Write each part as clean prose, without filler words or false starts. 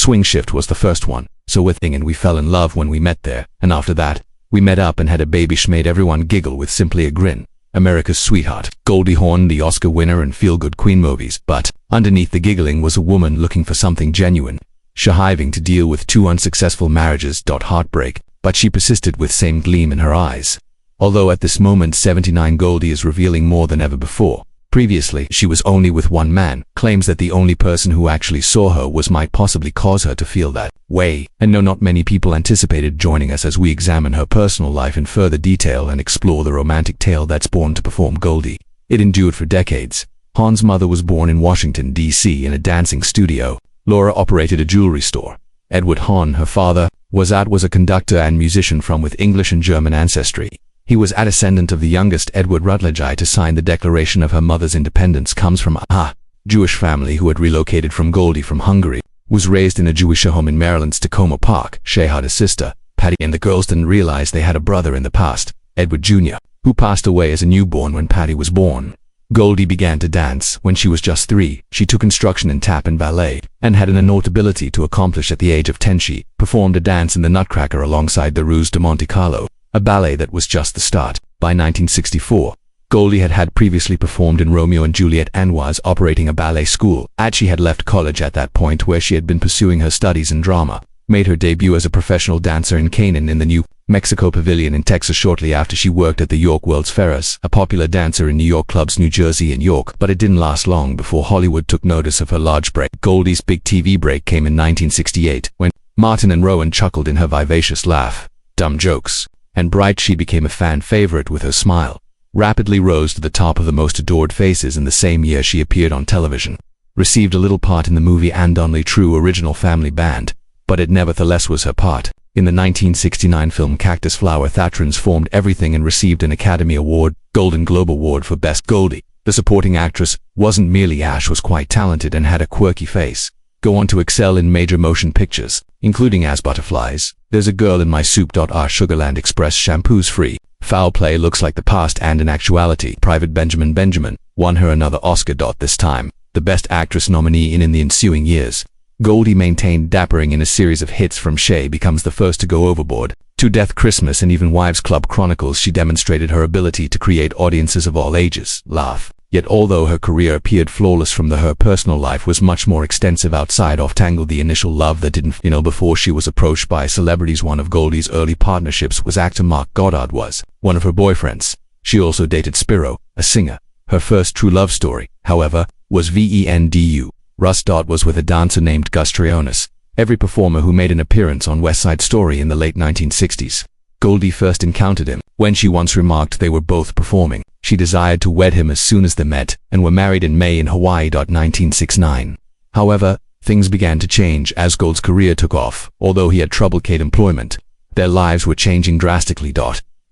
Swing Shift was the first one, so we're thinking, and we fell in love when we met there, and after that, we met up and had a baby. She made everyone giggle with simply a grin. America's sweetheart. Goldie Hawn, the Oscar winner and feel-good queen movies, but underneath the giggling was a woman looking for something genuine. She having to deal with 2 unsuccessful marriages. Heartbreak, but she persisted with same gleam in her eyes. Although at this moment 79 Goldie is revealing more than ever before. Previously, she was only with one man, claims that the only person who actually saw her might possibly cause her to feel that way, and no, not many people anticipated joining us as we examine her personal life in further detail and explore the romantic tale that's born to perform Goldie. It endured for decades. Hawn's mother was born in Washington, D.C. in a dancing studio. Laura operated a jewelry store. Edward Hawn, her father, was a conductor and musician with English and German ancestry. He was a descendant of the youngest Edward Rutledge to sign the declaration of her mother's independence. Comes from a Jewish family who had relocated from Goldie from Hungary. Was raised in a Jewish home in Maryland's Tacoma Park. She had a sister, Patty, and the girls didn't realize they had a brother in the past, Edward Jr., who passed away as a newborn when Patty was born. Goldie began to dance when she was just 3. She took instruction in tap and ballet, and had an innate ability to accomplish at the age of 10. She performed a dance in the Nutcracker alongside the Ruse de Monte Carlo, a ballet that was just the start. By 1964, Goldie had previously performed in Romeo and Juliet and was operating a ballet school. She had left college at that point, where she had been pursuing her studies in drama. Made her debut as a professional dancer in Canaan in the New Mexico Pavilion in Texas shortly after she worked at the York World's Fair as a popular dancer in New York clubs, New Jersey and York. But it didn't last long before Hollywood took notice of her large break. Goldie's big TV break came in 1968, when Martin and Rowan chuckled in her vivacious laugh, dumb jokes, and bright. She became a fan favorite with her smile. Rapidly rose to the top of the most adored faces. In the same year she appeared on television. Received a little part in the movie and only true original Family Band, but it nevertheless was her part. In the 1969 film Cactus Flower, that transformed everything and received an Academy Award, Golden Globe Award for Best Goldie. The supporting actress wasn't merely was quite talented and had a quirky face. Go on to excel in major motion pictures, including as Butterflies, There's a Girl in My Soup. Sugarland Express, Shampoo's Free, Foul Play, Looks Like the Past, and in actuality, Private Benjamin won her another Oscar. This time, the Best Actress nominee. In the ensuing years, Goldie maintained dappering in a series of hits from She Becomes the First to Go Overboard, to Death Christmas and even Wives Club Chronicles. She demonstrated her ability to create audiences of all ages laugh. Yet although her career appeared flawless her personal life was much more extensive outside of Tangled. The initial love that didn't before she was approached by celebrities. One of Goldie's early partnerships was actor Mark Goddard was one of her boyfriends. She also dated Spiro, a singer. Her first true love story, however, was Vendu. Russ. Was with a dancer named Gus Trionis, every performer who made an appearance on West Side Story in the late 1960s. Goldie first encountered him when she once remarked they were both performing. She desired to wed him as soon as they met, and were married in May in Hawaii. 1969. However, things began to change as Gold's career took off. Although he had trouble getting employment, their lives were changing drastically.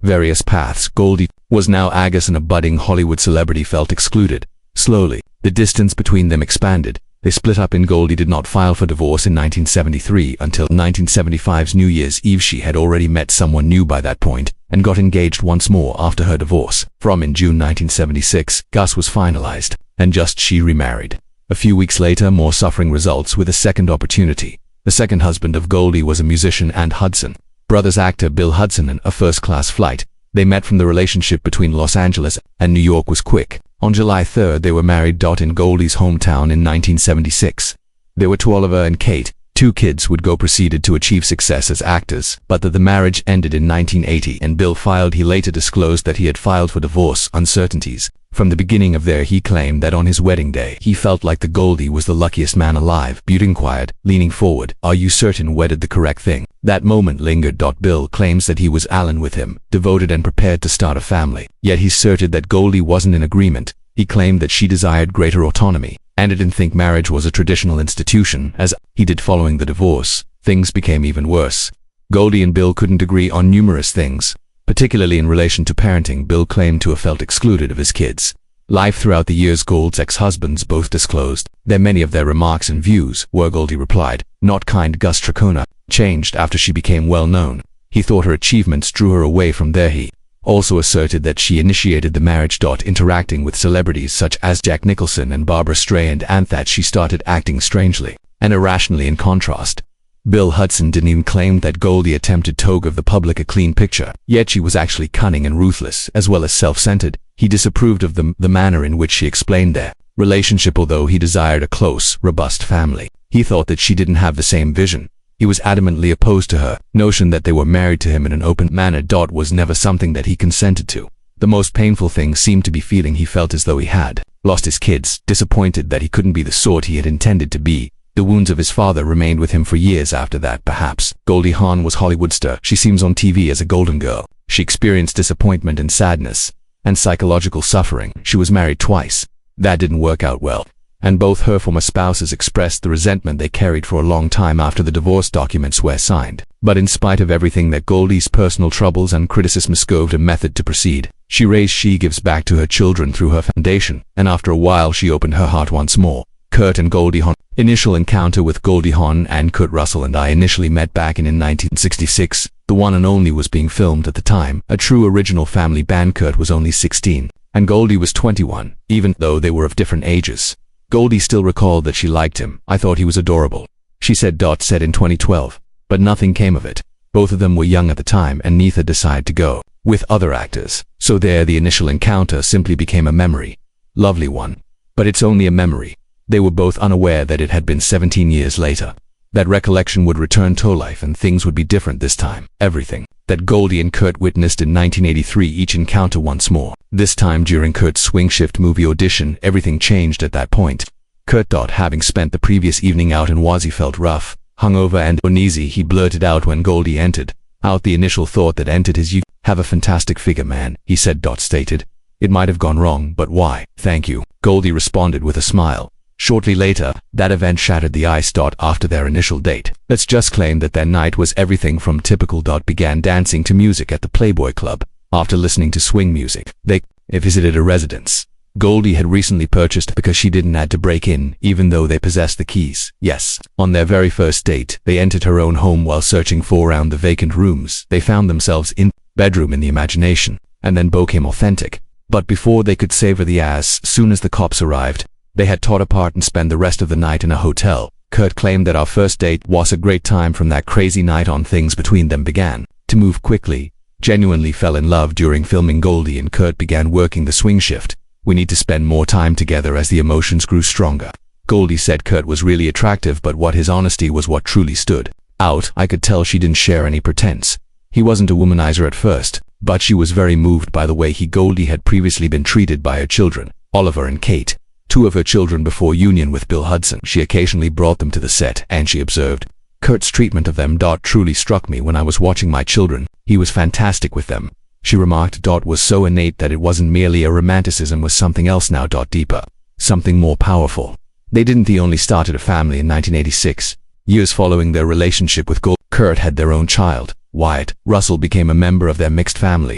Various paths. Goldie was now Agus, and a budding Hollywood celebrity, felt excluded. Slowly, the distance between them expanded. They split up, and Goldie did not file for divorce in 1973 until 1975's New Year's Eve. She had already met someone new by that point, and got engaged once more after her divorce. In June 1976, Gus was finalized, and she remarried. A few weeks later, more suffering results with a second opportunity. The second husband of Goldie was a musician and Hudson Brothers actor Bill Hudson, in A First-Class Flight. They met from the relationship between Los Angeles and New York was quick. On July 3rd, they were married. In Goldie's hometown in 1976. There were 2 Oliver and Kate. 2 kids would proceeded to achieve success as actors, but the marriage ended in 1980 and Bill filed. He later disclosed that he had filed for divorce. Uncertainties. From the beginning of he claimed that on his wedding day, he felt like the Goldie was the luckiest man alive. Butte inquired, leaning forward, "Are you certain wedded the correct thing?" That moment lingered. Bill claims that he was Allen with him, devoted and prepared to start a family. Yet he asserted that Goldie wasn't in agreement. He claimed that she desired greater autonomy, and didn't think marriage was a traditional institution, as he did. Following the divorce, things became even worse. Goldie and Bill couldn't agree on numerous things, particularly in relation to parenting. Bill claimed to have felt excluded of his kids' life throughout the years. Gold's ex-husbands both disclosed that many of their remarks and views were, Goldie replied, not kind. Gus Tricona changed after she became well known. He thought her achievements drew her away from there. He also asserted that she initiated the marriage. Interacting with celebrities such as Jack Nicholson and Barbara Streisand, and that she started acting strangely and irrationally. In contrast, Bill Hudson didn't even claim that Goldie attempted to give the public a clean picture, yet she was actually cunning and ruthless, as well as self-centered. He disapproved of the manner in which she explained their relationship, although he desired a close, robust family. He thought that she didn't have the same vision. He was adamantly opposed to her notion that they were married to him in an open manner. Was never something that he consented to. The most painful thing seemed to be feeling he felt as though he had lost his kids, disappointed that he couldn't be the sort he had intended to be. The wounds of his father remained with him for years after that, perhaps. Goldie Hawn was Hollywood star. She seems on TV as a golden girl. She experienced disappointment and sadness and psychological suffering. She was married twice. That didn't work out well, and both her former spouses expressed the resentment they carried for a long time after the divorce documents were signed. But in spite of everything that Goldie's personal troubles and criticism discovered a method to proceed. She gives back to her children through her foundation, and after a while she opened her heart once more. Kurt and Goldie Hawn. Initial encounter with Goldie Hawn and Kurt Russell and I initially met back in 1966. The one and only was being filmed at the time. A true original family band. Kurt was only 16, and Goldie was 21, even though they were of different ages. Goldie still recalled that she liked him. I thought he was adorable, she said in 2012. But nothing came of it. Both of them were young at the time, and neither decided to go with other actors. So the initial encounter simply became a memory. Lovely one. But it's only a memory. They were both unaware that it had been 17 years later. That recollection would return to life and things would be different this time. Everything that Goldie and Kurt witnessed in 1983 each encounter once more. This time during Kurt's Swing Shift movie audition, everything changed at that point. Kurt, having spent the previous evening out in Wazzy, felt rough, hungover and uneasy. He blurted out when Goldie entered. Out the initial thought that entered his "You have a fantastic figure, man," he said. Stated. "It might have gone wrong, but why?" "Thank you," Goldie responded with a smile. Shortly later, that event shattered the ice. After their initial date, let's just claim that their night was everything from typical. Began dancing to music at the Playboy Club. After listening to swing music, they visited a residence Goldie had recently purchased because she didn't have to break in, even though they possessed the keys. Yes, on their very first date, they entered her own home. While searching around the vacant rooms, they found themselves in bedroom in the imagination, and then became authentic. But before they could savor the as soon as the cops arrived, they had torn apart and spent the rest of the night in a hotel. Kurt claimed that our first date was a great time. From that crazy night on, things between them began to move quickly. Genuinely fell in love during filming. Goldie and Kurt began working the swing shift. "We need to spend more time together." As the emotions grew stronger, Goldie said Kurt was really attractive, but what his honesty was what truly stood out. I could tell she didn't share any pretense. He wasn't a womanizer at first, but she was very moved by the way Goldie had previously been treated by her children, Oliver and Kate, two of her children before union with Bill Hudson. She occasionally brought them to the set, and she observed, "Kurt's treatment of them truly struck me when I was watching my children. He was fantastic with them." She remarked, "Was so innate that it wasn't merely a romanticism, was something else now, deeper, something more powerful." They didn't only started a family in 1986. Years following their relationship with Kurt had their own child. Wyatt Russell became a member of their mixed family.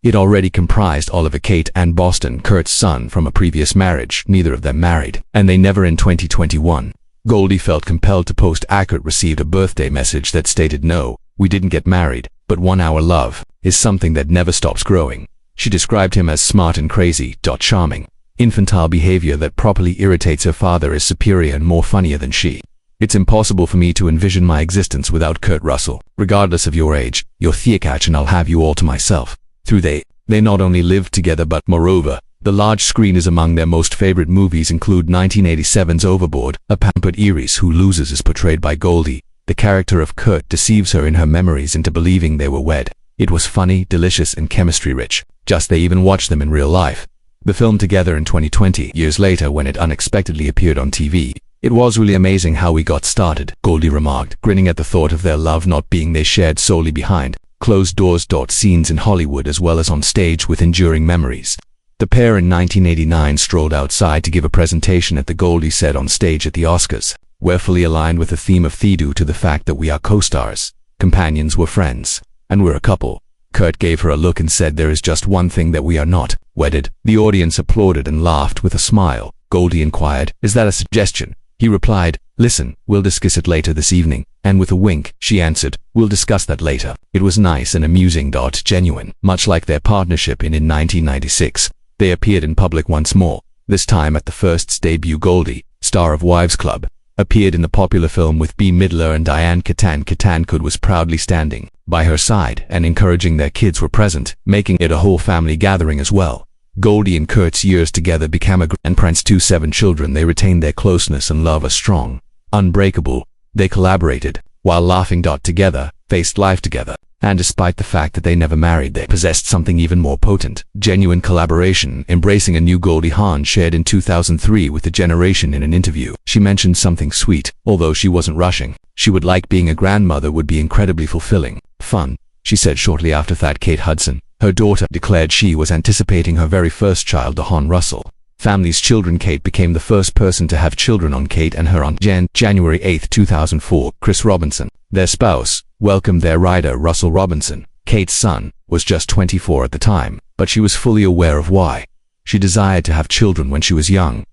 It already comprised Oliver, Kate, and Boston, Kurt's son from a previous marriage. Neither of them married, and they never. In 2021, Goldie felt compelled to post. Kurt received a birthday message that stated, "No, we didn't get married, but our love is something that never stops growing." She described him as smart and crazy, charming. Infantile behavior that properly irritates her father is superior and more funnier than she. "It's impossible for me to envision my existence without Kurt Russell. Regardless of your age, you're Theakach, and I'll have you all to myself." Through they not only lived together, but moreover, the large screen is among their most favorite movies. Include 1987's Overboard. A pampered Iris who loses is portrayed by Goldie. The character of Kurt deceives her in her memories into believing they were wed. It was funny, delicious, and chemistry-rich. They even watched them in real life. The film together in 2020, years later when it unexpectedly appeared on TV. "It was really amazing how we got started," Goldie remarked, grinning at the thought of their love not being they shared solely behind closed doors. Scenes in Hollywood as well as on stage with enduring memories. The pair in 1989 strolled outside to give a presentation at the Goldie said on stage at the Oscars. "We're fully aligned with the theme of due to the fact that we are co-stars, companions, we're friends, and we're a couple." Kurt gave her a look and said, "There is just one thing that we are not, wedded." The audience applauded and laughed with a smile. Goldie inquired, "Is that a suggestion?" He replied, "Listen, we'll discuss it later this evening." And with a wink, she answered, "We'll discuss that later." It was nice and amusing. Genuine. Much like their partnership in 1996, they appeared in public once more, this time at the first debut. Goldie, star of Wives Club, appeared in the popular film with Bette Midler and Diane Keaton. Kurt was proudly standing by her side and encouraging their kids were present, making it a whole family gathering as well. Goldie and Kurt's years together became and parents to 7 children. They retained their closeness and love as strong, unbreakable. They collaborated, while laughing together, faced life together, and despite the fact that they never married, they possessed something even more potent, genuine collaboration. Embracing a new Goldie Hawn shared in 2003 with The Generation. In an interview, she mentioned something sweet. Although she wasn't rushing, she would like being a grandmother would be incredibly fulfilling. Fun, she said shortly after that. Kate Hudson, her daughter, declared she was anticipating her very first child, Dawn Russell. Family's children. Kate became the first person to have children on Kate and her aunt January 8, 2004. Chris Robinson, their spouse, welcomed their rider Russell Robinson. Kate's son was just 24 at the time, but she was fully aware of why. She desired to have children when she was young,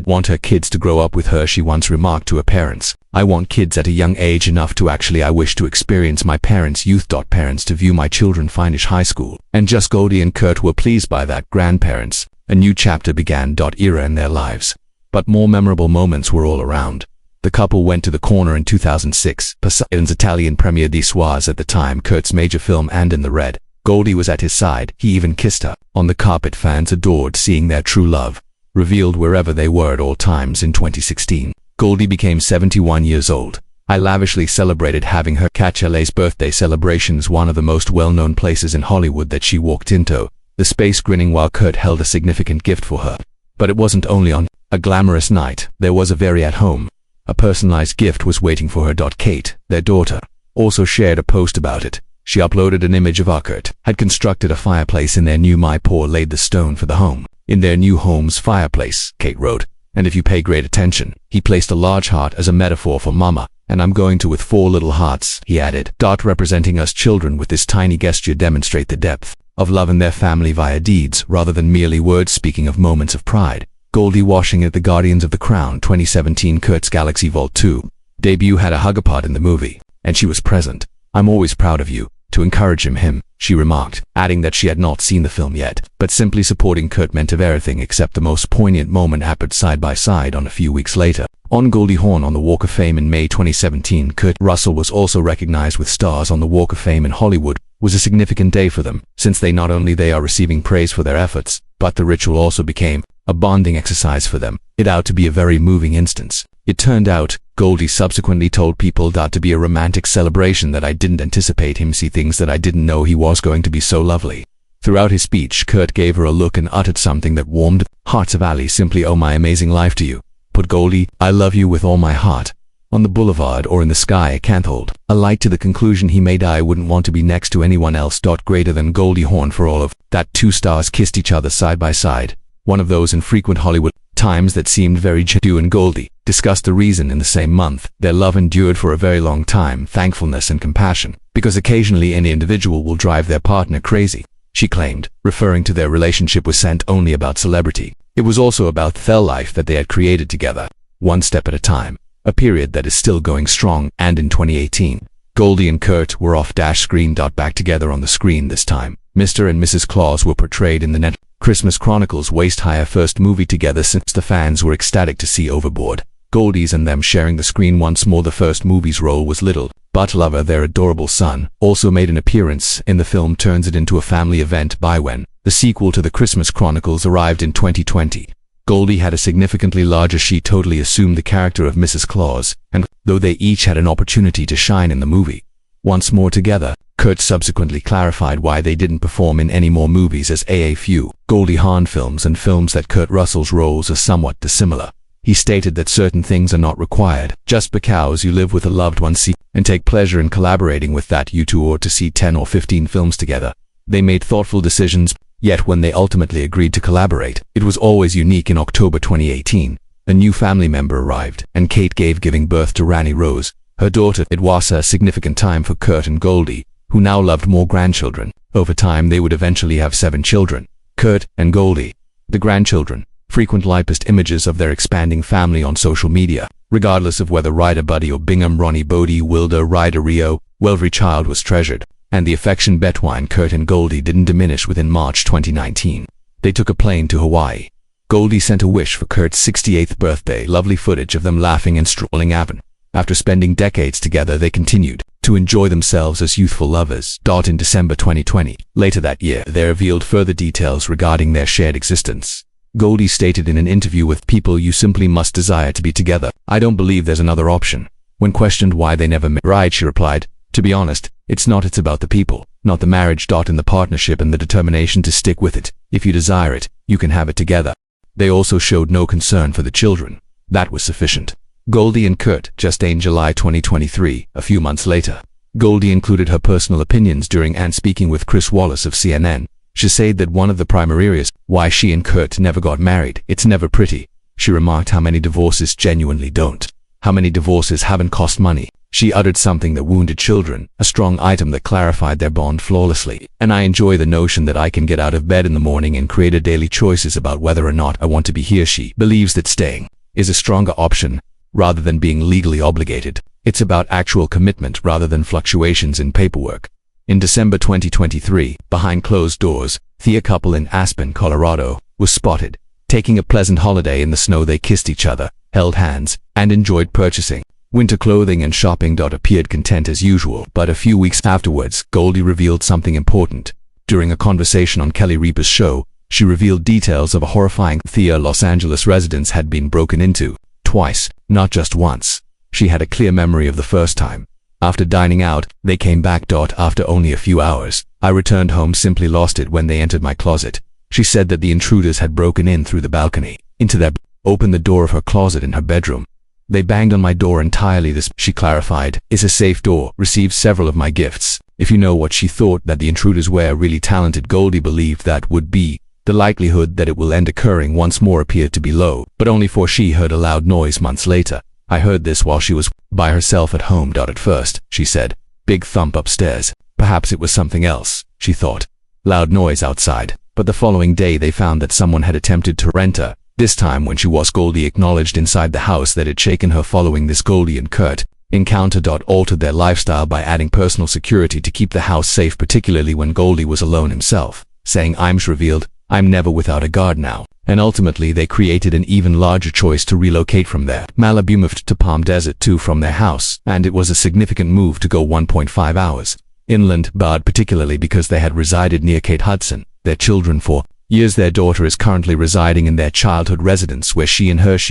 want her kids to grow up with her. She once remarked to her parents, "I want kids at a young age enough to I wish to experience my parents' youth. Parents to view my children finish high school." And just Goldie and Kurt were pleased by that. Grandparents, a new chapter began. Era in their lives. But more memorable moments were all around. The couple went to the corner in 2006, Poseidon's Italian premiere. This was at the time Kurt's major film, and in the red. Goldie was at his side. He even kissed her on the carpet. Fans adored seeing their true love revealed wherever they were at all times. In 2016, Goldie became 71 years old. I lavishly celebrated having her catch LA's birthday celebrations, one of the most well-known places in Hollywood that she walked into, the space grinning while Kurt held a significant gift for her. But it wasn't only on a glamorous night. There was a very at-home, a personalized gift was waiting for her. Kate, their daughter, also shared a post about it. She uploaded an image of Kurt had constructed a fireplace in their new My Paw laid the stone for the home. In their new home's fireplace, Kate wrote, "And if you pay great attention, he placed a large heart as a metaphor for Mama, and I'm going to with 4 little hearts," he added. Representing us children with this tiny gesture demonstrate the depth of love in their family via deeds rather than merely words. Speaking of moments of pride, Goldie washing at the Guardians of the Crown 2017 Kurt's Galaxy Vault 2 debut had a hugapod in the movie, and she was present. "I'm always proud of you," to encourage him, she remarked, adding that she had not seen the film yet, but simply supporting Kurt meant of everything except the most poignant moment happened side by side on a few weeks later. On Goldie Hawn on the Walk of Fame in May 2017, Kurt Russell was also recognized with stars on the Walk of Fame in Hollywood. Was a significant day for them, since they are receiving praise for their efforts, but the ritual also became a bonding exercise for them. It out to be a very moving instance. It turned out, Goldie subsequently told people to be a romantic celebration that I didn't anticipate him see things that I didn't know he was going to be so lovely. Throughout his speech, Kurt gave her a look and uttered something that warmed hearts of Ali. Simply, "Oh, my amazing life to you." Put Goldie, "I love you with all my heart." On the boulevard or in the sky, I can't hold a light to the conclusion he made. I wouldn't want to be next to anyone else. Greater than Goldie Hawn for all of that. 2 stars kissed each other side by side. One of those infrequent Hollywood times that seemed very genuine. And Goldie discussed the reason in the same month their love endured for a very long time: thankfulness and compassion, because occasionally any individual will drive their partner crazy, she claimed, referring to their relationship wasn't only about celebrity. It was also about the life that they had created together, one step at a time, a period that is still going strong. And in 2018, Goldie and Kurt were off screen. Back together on the screen this time. Mr. and Mrs. Claus were portrayed in the net Christmas Chronicles waist higher first movie together since the fans were ecstatic to see Overboard. Goldie's and them sharing the screen once more. The first movie's role was little, but Lover, their adorable son, also made an appearance in the film, turns it into a family event. By when the sequel to the Christmas Chronicles arrived in 2020, Goldie had a significantly larger. She totally assumed the character of Mrs. Claus, and though they each had an opportunity to shine in the movie once more together, Kurt subsequently clarified why they didn't perform in any more movies, as a few Goldie Hawn films and films that Kurt Russell's roles are somewhat dissimilar. He stated that certain things are not required. Just because you live with a loved one, see and take pleasure in collaborating with that, you two ought to see 10 or 15 films together. They made thoughtful decisions, yet when they ultimately agreed to collaborate, it was always unique. In October 2018, a new family member arrived, and Kate giving birth to Rani Rose, her daughter. It was a significant time for Kurt and Goldie, who now loved more grandchildren. Over time they would eventually have 7 children. Kurt and Goldie, the grandchildren, frequent lipest images of their expanding family on social media. Regardless of whether Ryder Buddy or Bingham, Ronnie Bodie, Wilder, Ryder Rio, every child was treasured, and the affection between Kurt and Goldie didn't diminish. Within March 2019, they took a plane to Hawaii. Goldie sent a wish for Kurt's 68th birthday, lovely footage of them laughing and strolling Avon. After spending decades together, they continued to enjoy themselves as youthful lovers. In December 2020, later that year, they revealed further details regarding their shared existence. Goldie stated in an interview with People, "You simply must desire to be together. I don't believe there's another option." When questioned why they never married, she replied, "To be honest, it's about the people, not the marriage. In the partnership and the determination to stick with it. If you desire it, you can have it together." They also showed no concern for the children. That was sufficient. Goldie and Kurt, just in July 2023, a few months later. Goldie included her personal opinions during and speaking with Chris Wallace of CNN. She said that one of the primary reasons why she and Kurt never got married, it's never pretty. She remarked how many divorces genuinely don't. How many divorces haven't cost money. She uttered something that wounded children, a strong item that clarified their bond flawlessly. "And I enjoy the notion that I can get out of bed in the morning and create a daily choices about whether or not I want to be here." She believes that staying is a stronger option rather than being legally obligated. It's about actual commitment rather than fluctuations in paperwork. In December 2023, behind closed doors, the couple in Aspen, Colorado, was spotted taking a pleasant holiday in the snow. They kissed each other, held hands, and enjoyed purchasing winter clothing and shopping. Appeared content as usual, but a few weeks afterwards, Goldie revealed something important. During a conversation on Kelly Ripa's show, she revealed details of a horrifying Los Angeles residence had been broken into twice, not just once. She had a clear memory of the first time. After dining out, they came back. After only a few hours, I returned home, simply lost it when they entered my closet. She said that the intruders had broken in through the balcony, into their opened the door of her closet in her bedroom. They banged on my door entirely. This, she clarified, is a safe door, received several of my gifts. If you know what she thought that the intruders were really talented. Goldie believed that would be the likelihood that it will end occurring once more appeared to be low, but only for she heard a loud noise months later. I heard this while she was by herself at home. At first, she said, big thump upstairs. Perhaps it was something else, she thought. Loud noise outside. But the following day they found that someone had attempted to enter. This time when she was Goldie acknowledged inside the house that it shaken her. Following this, Goldie and Kurt encounter. Altered their lifestyle by adding personal security to keep the house safe, particularly when Goldie was alone himself, saying, "I'm's revealed, I'm never without a guard now." And ultimately they created an even larger choice to relocate from there. Malibu moved to Palm Desert too from their house, and it was a significant move to go 1.5 hours inland, but particularly because they had resided near Kate Hudson, their children for years. Their daughter is currently residing in their childhood residence where she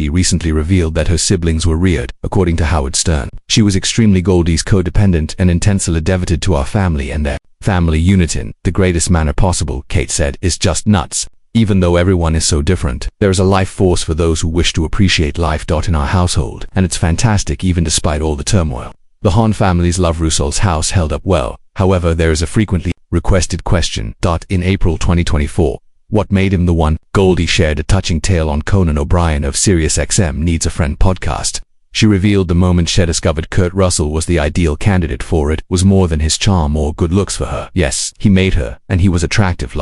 recently revealed that her siblings were reared, according to Howard Stern. She was extremely Goldie's codependent and intensely devoted to our family and their family unit in the greatest manner possible. Kate said, "Is just nuts. Even though everyone is so different, there is a life force for those who wish to appreciate life. In our household, and it's fantastic even despite all the turmoil." The Hawn family's love Russell's house held up well. However, there is a frequently requested question. In April 2024, what made him the one? Goldie shared a touching tale on Conan O'Brien of SiriusXM Needs a Friend podcast. She revealed the moment she discovered Kurt Russell was the ideal candidate for it was more than his charm or good looks for her. Yes, he made her, and he was attractive.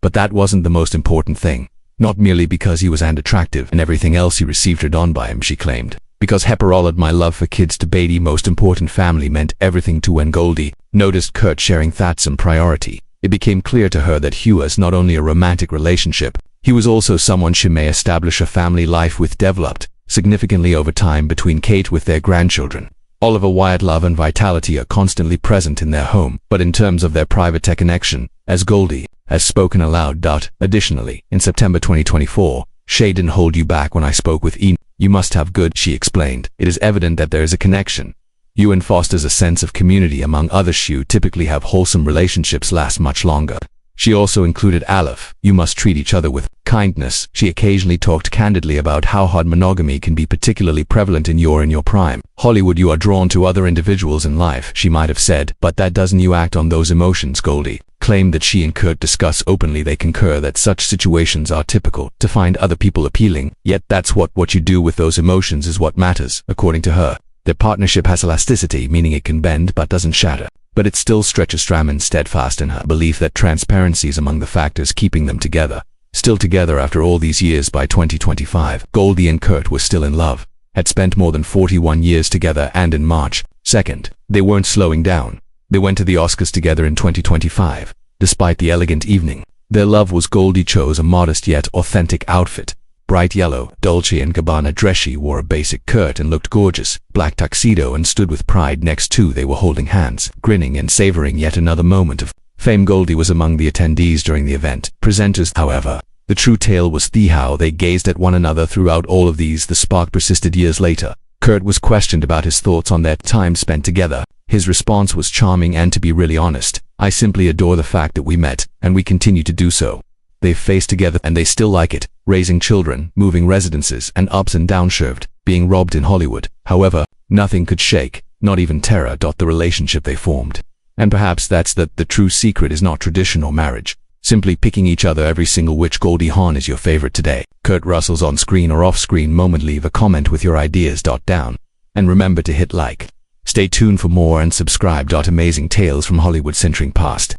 But that wasn't the most important thing. Not merely because he was attractive and everything else he received her done by him, she claimed. Because heparolid my love for kids to Beatty most important family meant everything to when Goldie noticed Kurt sharing that some priority. It became clear to her that he was not only a romantic relationship, he was also someone she may establish a family life with. Developed significantly over time between Kate with their grandchildren. Oliver Wyatt love and vitality are constantly present in their home, but in terms of their private connection, as Goldie has spoken aloud. Additionally, in September 2024, "Shay didn't hold you back when I spoke with Ian. You must have good," she explained. "It is evident that there is a connection. You and fosters a sense of community among others. You typically have wholesome relationships last much longer." She also included Aleph. "You must treat each other with kindness." She occasionally talked candidly about how hard monogamy can be, particularly prevalent in your prime. "Hollywood, you are drawn to other individuals in life," she might have said, "but that doesn't you act on those emotions." Goldie claimed that she and Kurt discuss openly. They concur that such situations are typical, to find other people appealing, yet that's what you do with those emotions is what matters, according to her. Their partnership has elasticity, meaning it can bend but doesn't shatter. But it still stretches. Straman steadfast in her belief that transparency is among the factors keeping them together. Still together after all these years. By 2025, Goldie and Kurt were still in love, had spent more than 41 years together, and in March 2nd, they weren't slowing down. They went to the Oscars together in 2025. Despite the elegant evening, their love was. Goldie chose a modest yet authentic outfit. bright yellow, Dolce & Gabbana dress. She wore a basic Kurt and looked gorgeous, black tuxedo and stood with pride next to. They were holding hands, grinning and savoring yet another moment of fame. Goldie was among the attendees during the event. Presenters, however, the true tale was how they gazed at one another throughout all of these. The spark persisted years later. Kurt was questioned about his thoughts on their time spent together. His response was charming and, to be really honest, I simply adore the fact that we met, and we continue to do so. They've faced together and they still like it, raising children, moving residences, and ups and downs, shoved, being robbed in Hollywood. However, nothing could shake, not even terror, the relationship they formed. And perhaps that's the true secret is not traditional marriage, simply picking each other every single. Which Goldie Hawn is your favorite today? Kurt Russell's on-screen or off-screen moment? Leave a comment with your ideas. Down. And remember to hit like. Stay tuned for more and subscribe. Amazing tales from Hollywood centering past.